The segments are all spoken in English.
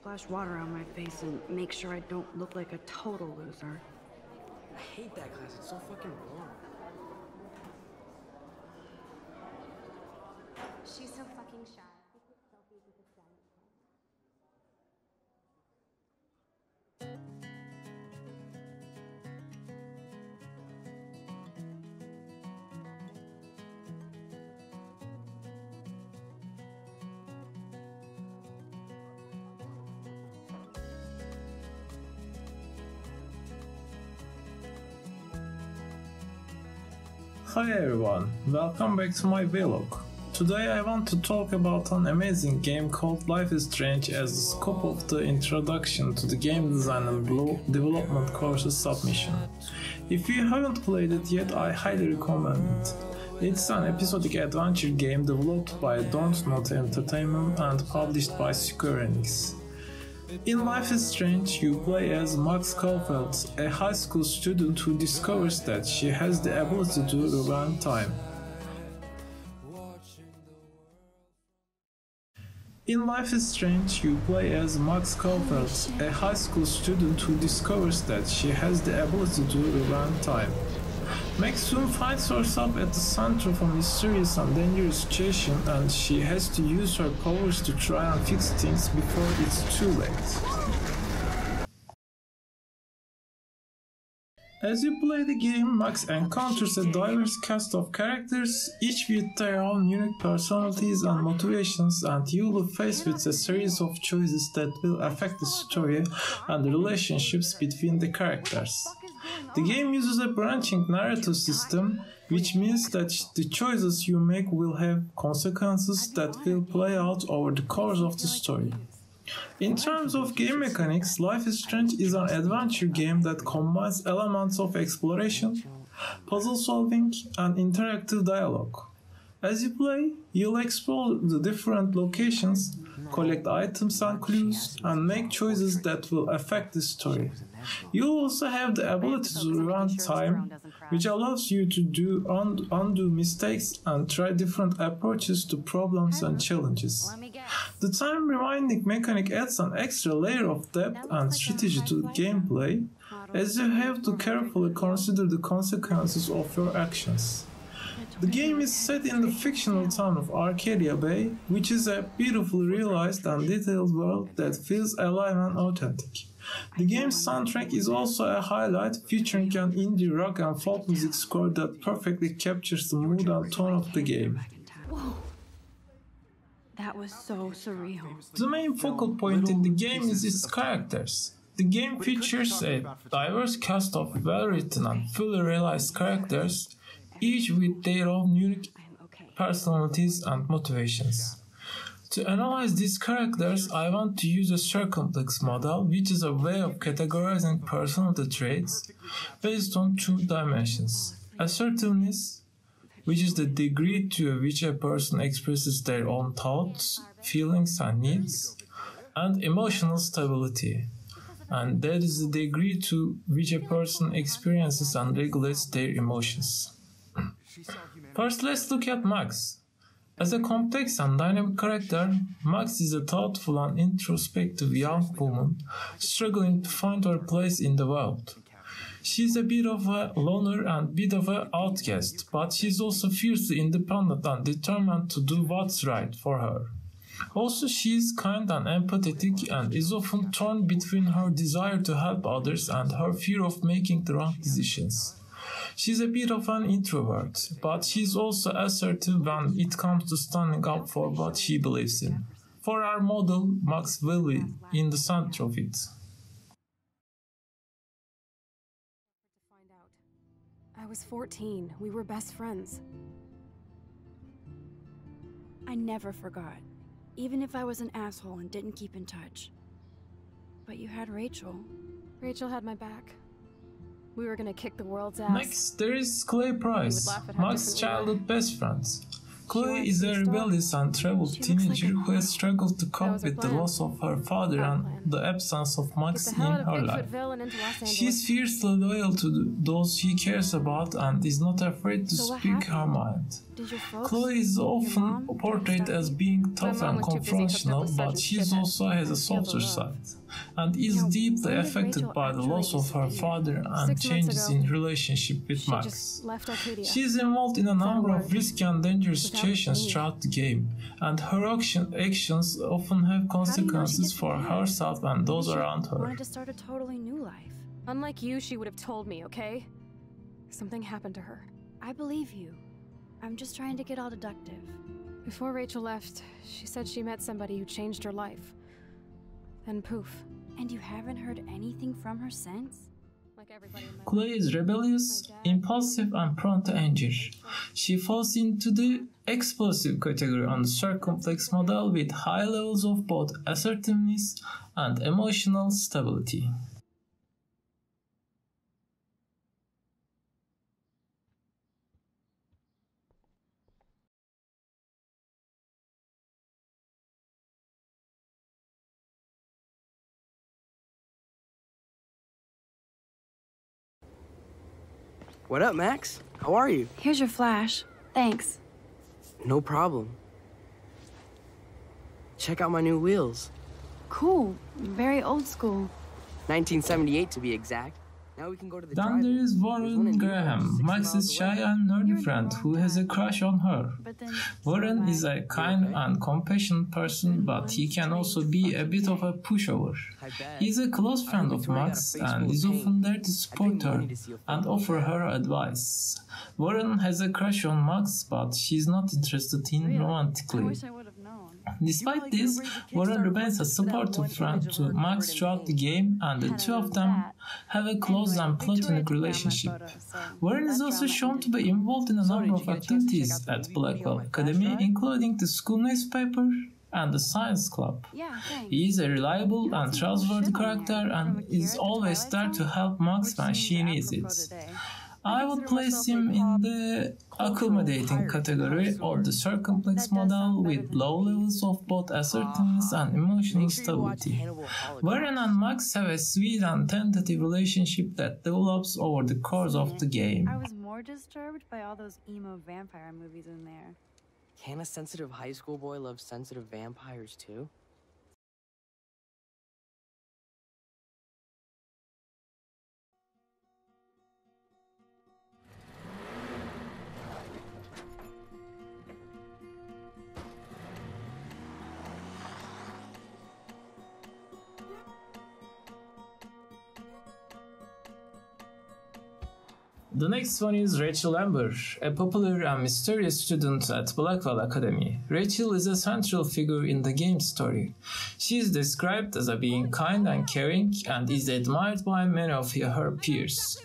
splash water on my face and make sure I don't look like a total loser. I hate that class, it's so fucking boring. She's so fucking shy. Selfies with a static Hi everyone, welcome back to my vlog. Today I want to talk about an amazing game called Life is Strange as the scope of the introduction to the game design and development courses submission. If you haven't played it yet, I highly recommend it. It's an episodic adventure game developed by Dontnod Entertainment and published by Square Enix. In Life is Strange, you play as Max Caulfield, a high school student who discovers that she has the ability to rewind time. In Life is Strange, you play as Max Caulfield, a high school student who discovers that she has the ability to rewind time. Max soon finds herself at the center of a mysterious and dangerous situation, and she has to use her powers to try and fix things before it's too late. As you play the game, Max encounters a diverse cast of characters, each with their own unique personalities and motivations, and you will be faced with a series of choices that will affect the story and the relationships between the characters. The game uses a branching narrative system, which means that the choices you make will have consequences that will play out over the course of the story. In terms of game mechanics, Life is Strange is an adventure game that combines elements of exploration, puzzle solving, and interactive dialogue. As you play, you'll explore the different locations, collect items and clues, and make choices that will affect the story. You also have the ability to rewind time, which allows you to undo mistakes and try different approaches to problems and challenges. The time rewinding mechanic adds an extra layer of depth and strategy to the gameplay, as you have to carefully consider the consequences of your actions. The game is set in the fictional town of Arcadia Bay, which is a beautifully realized and detailed world that feels alive and authentic. The game's soundtrack is also a highlight, featuring an indie rock and folk music score that perfectly captures the mood and tone of the game. Whoa. That was so surreal. The main focal point in the game is its characters. The game features a diverse cast of well-written and fully realized characters, each with their own unique personalities and motivations. To analyze these characters, I want to use a circumflex model, which is a way of categorizing personality traits based on two dimensions: assertiveness, which is the degree to which a person expresses their own thoughts, feelings, and needs, and emotional stability, and that is the degree to which a person experiences and regulates their emotions. First, let's look at Max. As a complex and dynamic character, Max is a thoughtful and introspective young woman struggling to find her place in the world. She's a bit of a loner and bit of an outcast, but she's also fiercely independent and determined to do what's right for her. Also, she is kind and empathetic and is often torn between her desire to help others and her fear of making the wrong decisions. She's a bit of an introvert, but she's also assertive when it comes to standing up for what she believes in. For our model, Max will be in the center of it. I was 14. We were best friends. I never forgot, even if I was an asshole and didn't keep in touch. But you had Rachel. Rachel had my back. We were gonna kick the world's ass. Next, there is Clay Price, Max's childhood best friend. Chloe is a rebellious and troubled teenager who has struggled to cope with the loss of her father and the absence of Max in her life. She is fiercely loyal to those she cares about and is not afraid to speak her mind. Chloe is often portrayed as being tough and confrontational, but she also has a softer side, and is deeply affected by the loss of her father and changes in relationship with Max. She is involved in a number of risky and dangerous situations throughout the game, and her actions often have consequences for herself and those around her. Wanted to start a totally new life. Unlike you, she would have told me, okay? Something happened to her. I believe you. I'm just trying to get all deductive. Before Rachel left, she said she met somebody who changed her life. Then poof. And you haven't heard anything from her since? Like everybody in my Chloe is rebellious, impulsive, and prone to anger. She falls into the explosive category on the circumflex model with high levels of both assertiveness and emotional stability. What up, Max? How are you? Here's your flash. Thanks. No problem. Check out my new wheels. Cool. Very old school. 1978 to be exact. Now we can go to the Then there is Warren Graham, Max's shy and nerdy friend who has a crush on her. But then Warren is a kind and compassionate person, but he can also be a bit of a pushover. He is a close friend of Max and is often there to support her and offer her advice. Warren has a crush on Max, but she's not interested in romantically. I would have known. Despite this, Warren remains a supportive friend to Max throughout the game, and the two of them have a close and platonic relationship. Warren is also shown to be involved in a number of activities at Blackwell Academy, including the school newspaper and the science club. Yeah, thanks. He is a reliable and trustworthy character and is always there to help Max when she needs it. I would place him in the accommodating category of the circumflex model with low levels of both assertiveness and emotional stability. Warren and Max have a sweet and tentative relationship that develops over the course of the game. I was more disturbed by all those emo vampire movies in there. Can a sensitive high school boy love sensitive vampires too? The next one is Rachel Amber, a popular and mysterious student at Blackwell Academy. Rachel is a central figure in the game's story. She is described as being kind and caring and is admired by many of her peers.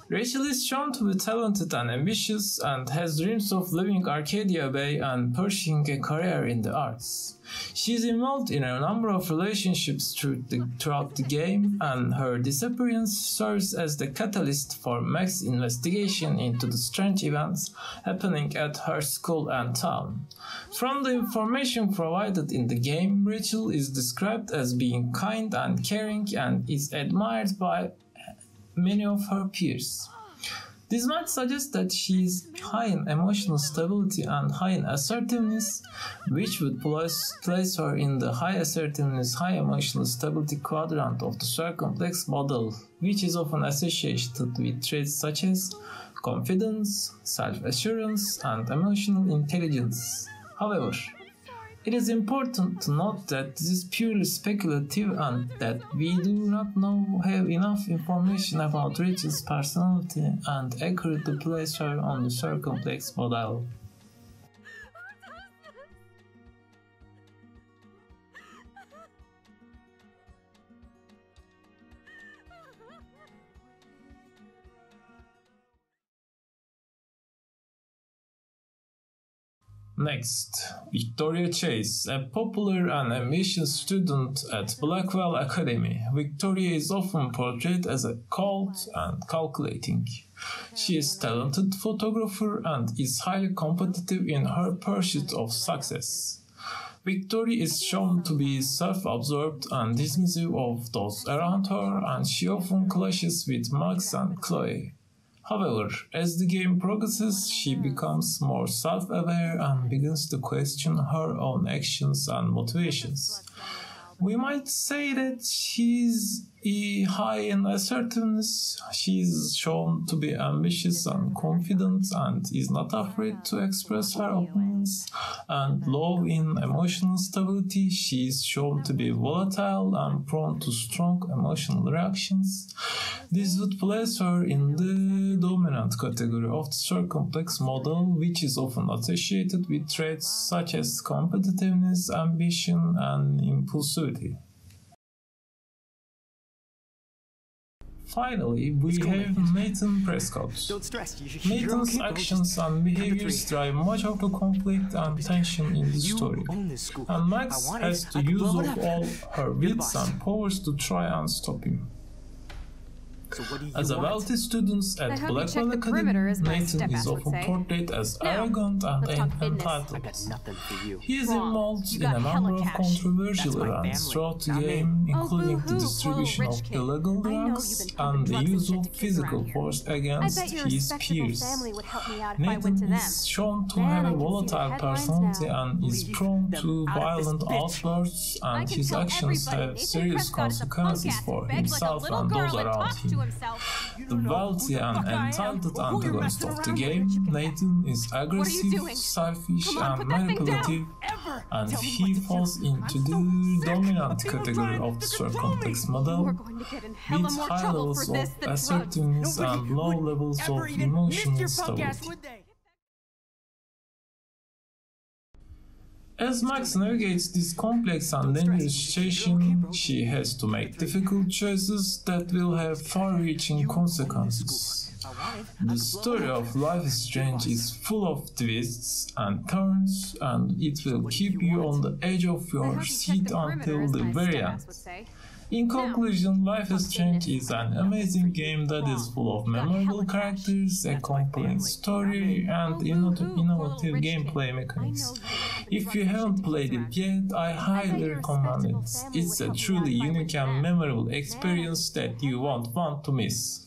Rachel is shown to be talented and ambitious and has dreams of living Arcadia Bay and pursuing a career in the arts. She is involved in a number of relationships throughout the game, and her disappearance serves as the catalyst for Max's investigation into the strange events happening at her school and town. From the information provided in the game, Rachel is described as being kind and caring and is admired by many of her peers. This might suggest that she is high in emotional stability and high in assertiveness, which would place her in the high assertiveness, high emotional stability quadrant of the circumflex model, which is often associated with traits such as confidence, self-assurance, and emotional intelligence. However, it is important to note that this is purely speculative and that we do not have enough information about Rachel's personality and accurately place her on the circumflex model. Next, Victoria Chase, a popular and ambitious student at Blackwell Academy. Victoria is often portrayed as a cold and calculating. She is a talented photographer and is highly competitive in her pursuit of success. Victoria is shown to be self-absorbed and dismissive of those around her, and she often clashes with Max and Chloe. However, as the game progresses, she becomes more self-aware and begins to question her own actions and motivations. We might say that she's high in assertiveness. She is shown to be ambitious and confident and is not afraid to express her opinions. And low in emotional stability, she is shown to be volatile and prone to strong emotional reactions. This would place her in the dominant category of the circumplex model, which is often associated with traits such as competitiveness, ambition, and impulsivity. Finally, we have Nathan Prescott. Nathan's actions and behaviors drive much of the conflict and tension in the story, and Max has to use up all her wits and powers to try and stop him. As a wealthy student at Blackwell Academy, Nathan is often portrayed as arrogant and entitled. He is involved in a number of controversial events throughout the game, including the distribution of illegal drugs and the use of physical force against his peers. Nathan is shown to have a volatile personality and is prone to violent outbursts, and his actions have serious consequences for himself and those around him. The wealthy and entitled antagonist of the game, Nathan is aggressive, selfish, and manipulative, and he falls into the dominant category of the circumplex model, with high levels of assertiveness and low levels of emotional stability. As Max navigates this complex and dangerous situation, she has to make difficult choices that will have far-reaching consequences. The story of Life is Strange is full of twists and turns, and it will keep you on the edge of your seat until the very end. In conclusion, Life is Strange is an amazing game that is full of memorable characters, a compelling story, and innovative gameplay mechanics. If you haven't played it yet, I highly recommend it. It's a truly unique and memorable experience that you won't want to miss.